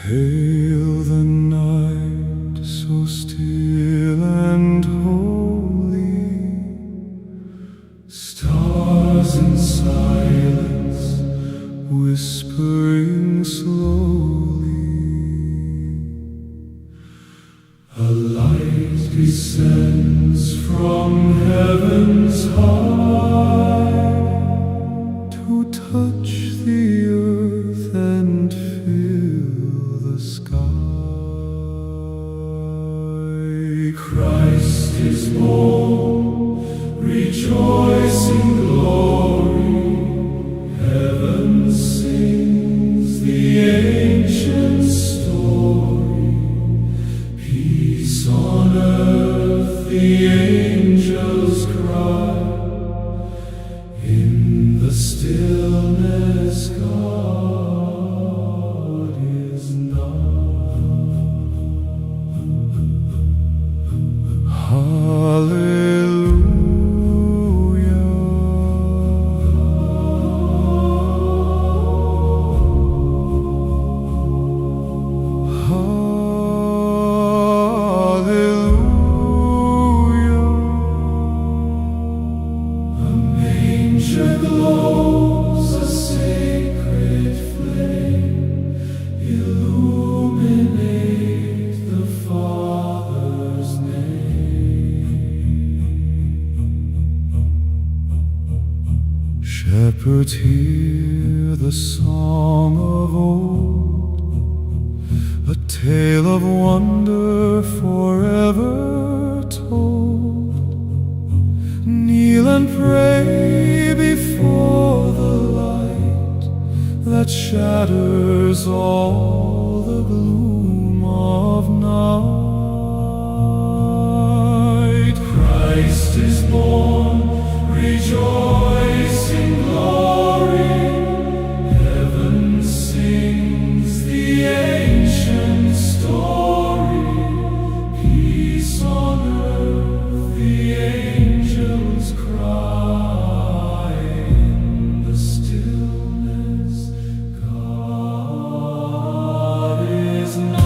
Hail the night, so still and holy, stars in silence, whispering slowly. A light descends from heaven's high to touch the earth and fill the sky. Christ is born, rejoice in glory. Heaven sings the ancient story. Peace on earth, the angels cry. In the stillness, God the song of old, a tale of wonder forever told. Kneel and pray before the light that shatters all the gloom of night. Christ is born, rejoice in glory. Heaven sings the ancient story. Peace on earth, the angels cry. In the stillness, God is nigh.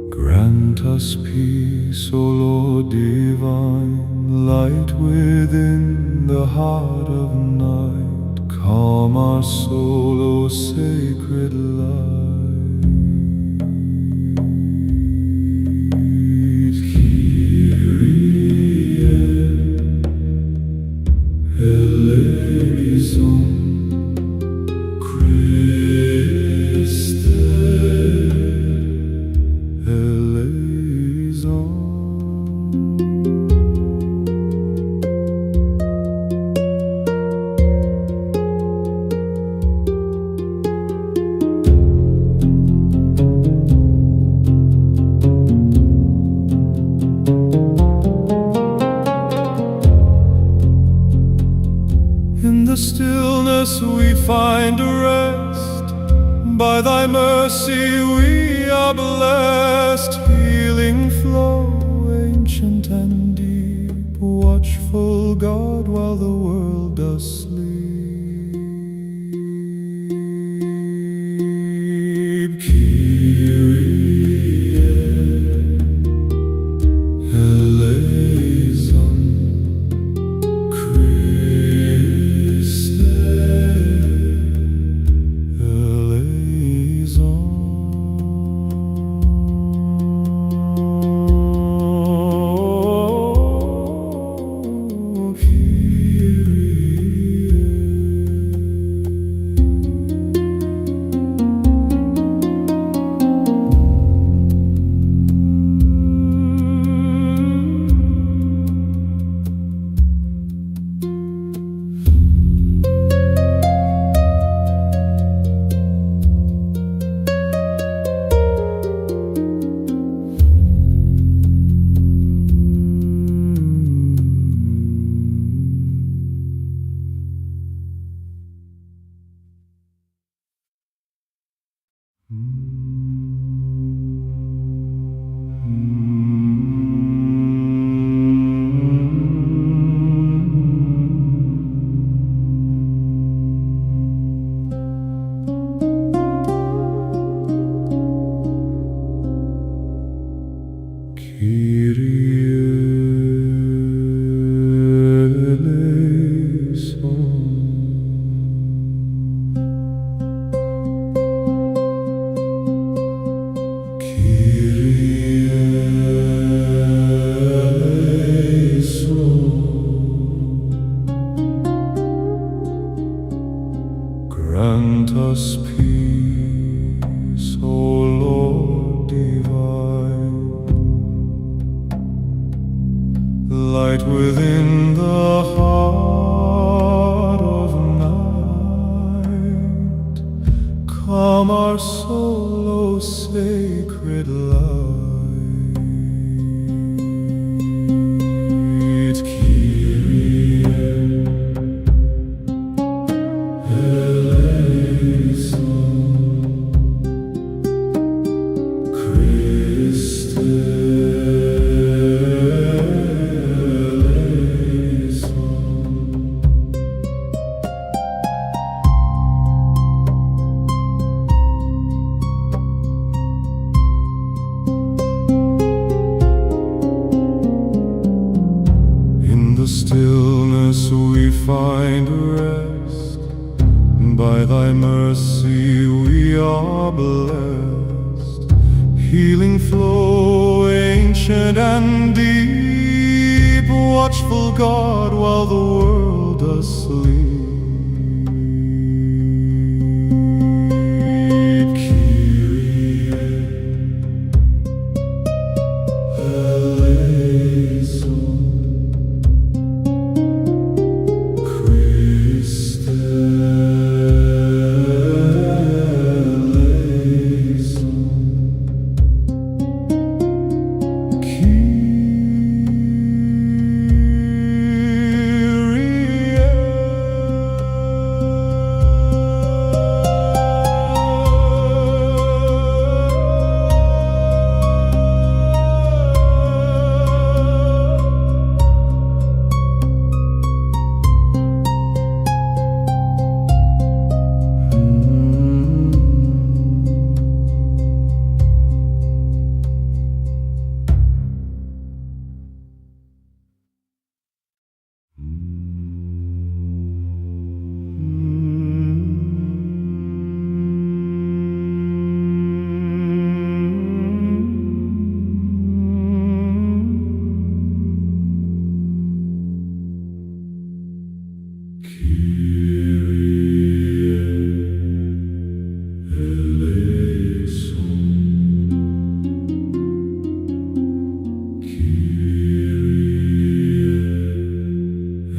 Grant us peace, O Lord divine, light within the heart of night. Calm our soul, O sacred light. Kyrie eleison, Christe eleison. In the stillness we find a rest. By thy mercy we are blessed. Healing flow, ancient and deep. Watchful God while the world does sleep. Kyrie eleison, Christe eleison. O Lord divine. Light within the heart of night, calm our soul, O sacred light. Kyrie eleison, Christe the stillness we find rest, by thy mercy we are blessed. Healing flow, ancient and deep, watchful God while the world does sleep. Kyrie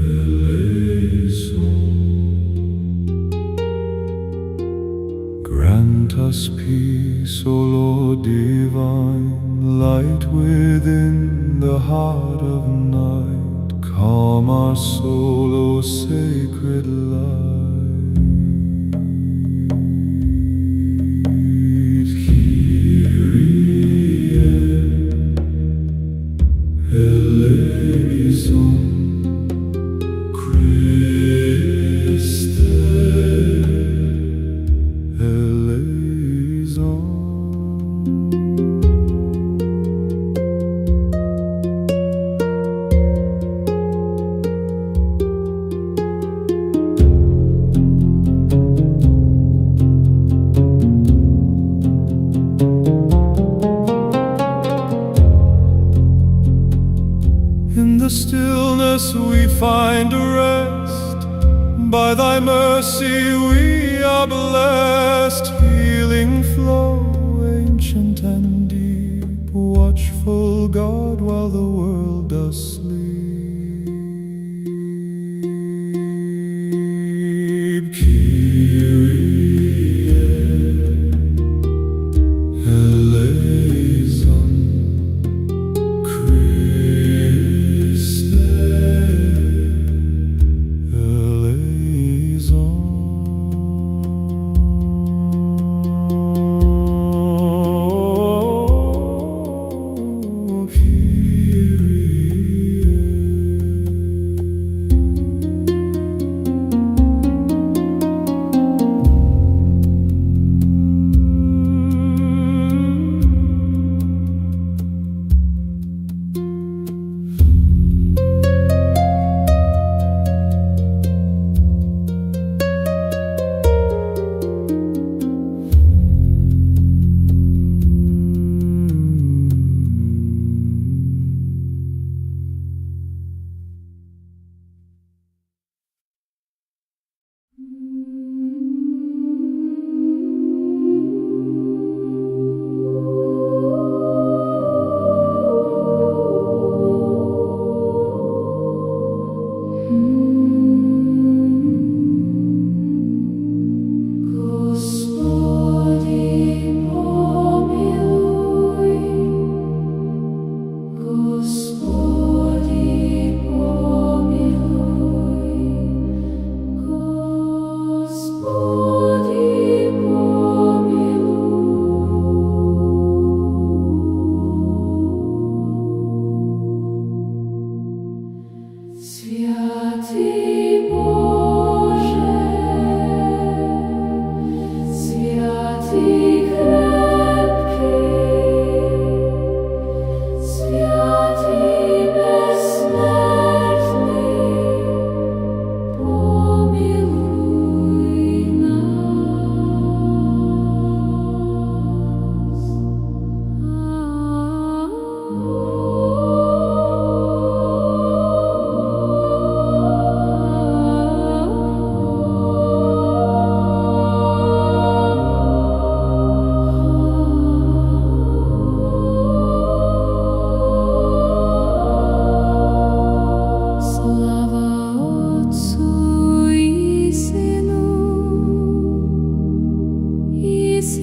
eleison, grant us peace, O Lord divine, light within the heart of night, calm our soul, O sacred light. Kyrie eleison, Christe eleison. In the stillness we find rest, by thy mercy we are blessed. Healing flow, ancient and deep, watchful God while the world does sleep. Kyrie eleison, Christe eleison.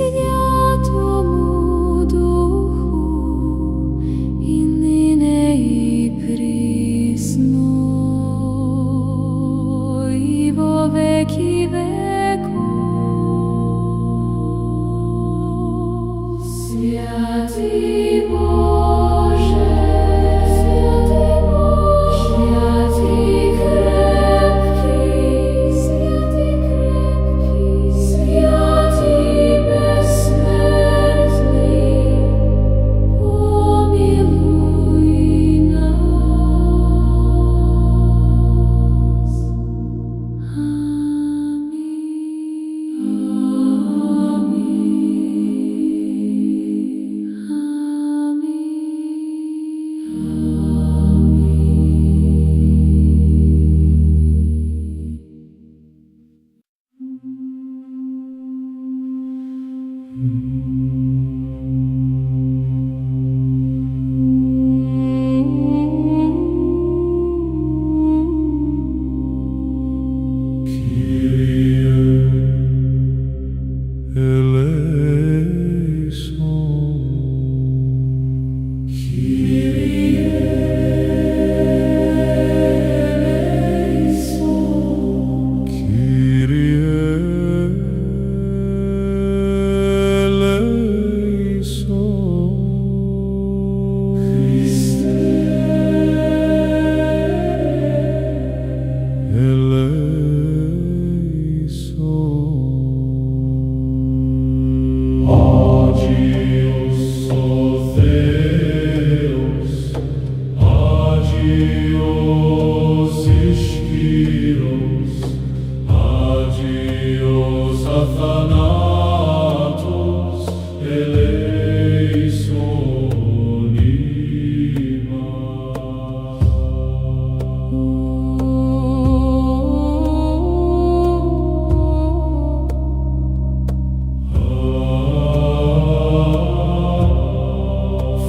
Святому Духу, і нине, і прісно, і во веки веков. Святий Боже, святий крепкий, святий безсмертний, помилуй нас.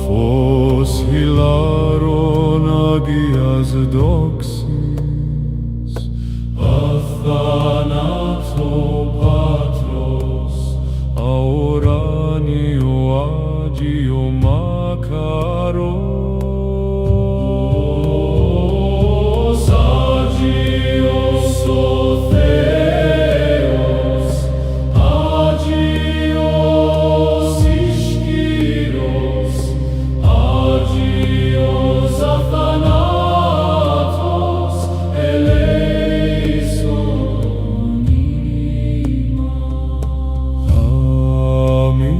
Φως χιλάρων Αγίας δόξης, αθάνατο Πάτρος, αουράνιο Άγιο Μακαρός, Άγιος ο Θεός, Άγιος Ισκύρος, Άγιος αθανάτος, ελέησον ημάς. Αμήν.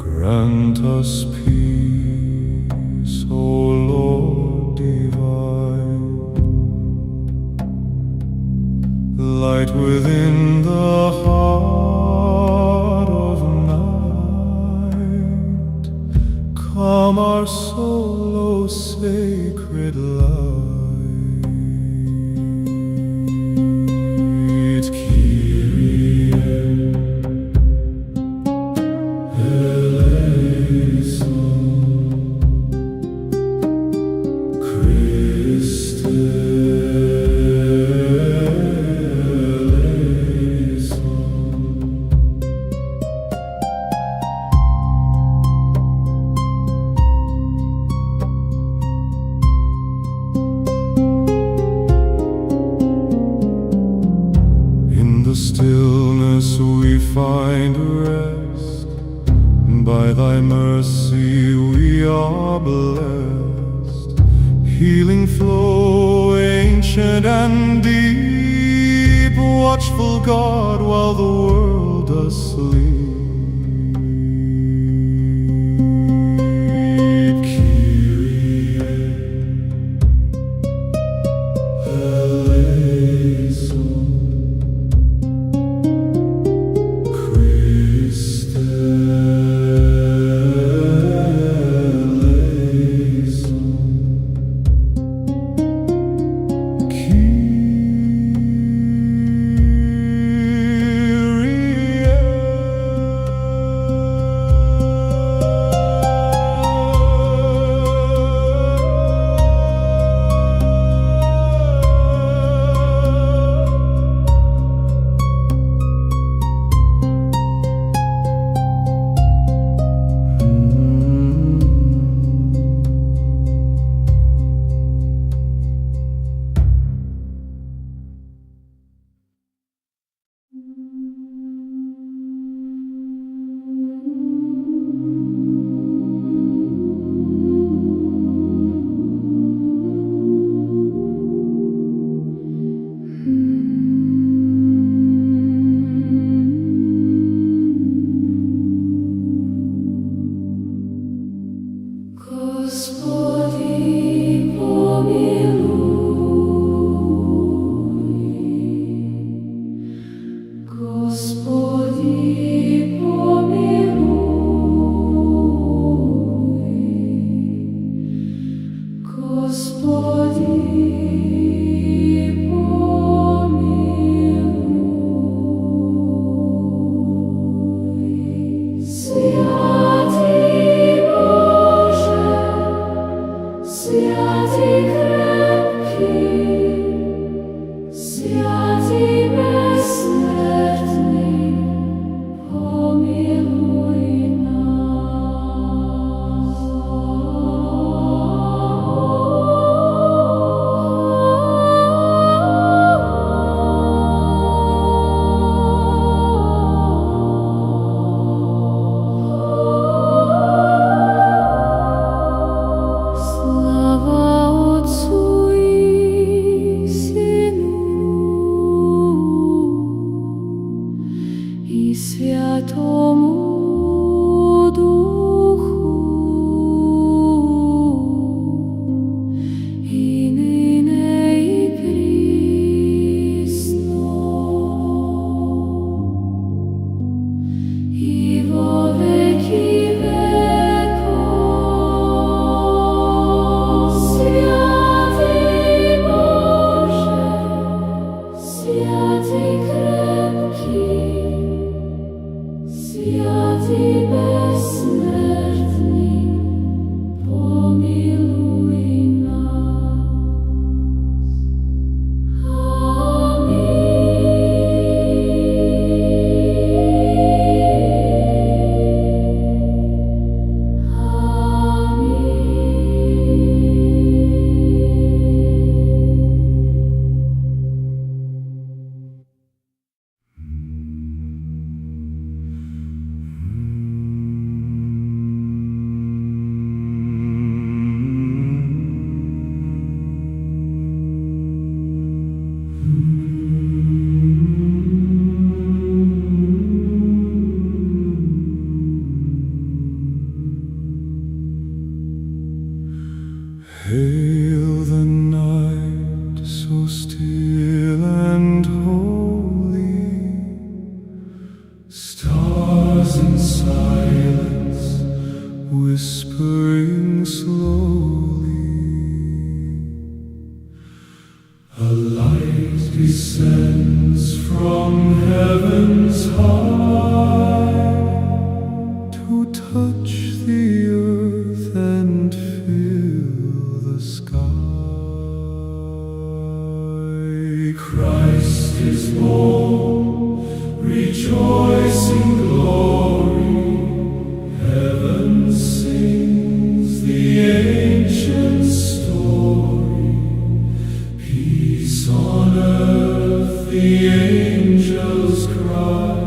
Grant us peace, O Lord divine, light within the heart of night. Calm our soul, O sacred light. Kyrie stillness we find rest. By thy mercy we are blessed. Healing flow, ancient and deep, watchful God while the world does sleep. Hail the night, so still and holy, stars in silence, whispering slowly. A light descends from heaven's high to touch the earth and fill the sky. Christ is born, rejoice in glory. Heaven sings the ancient story. Peace on earth, the angels cry.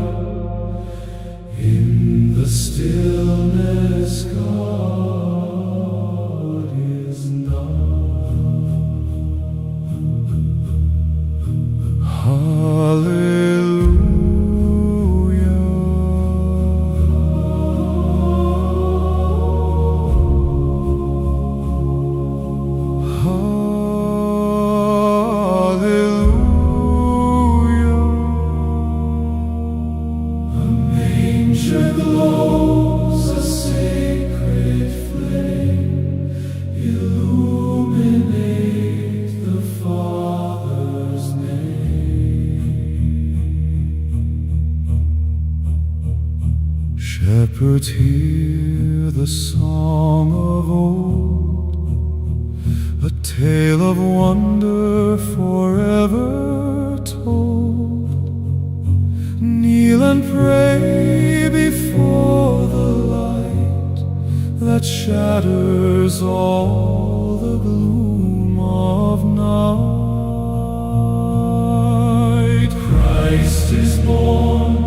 Shepherds, hear the song of old, a tale of wonder forever told. Kneel and pray before the light that shatters all the gloom of night. Christ is born,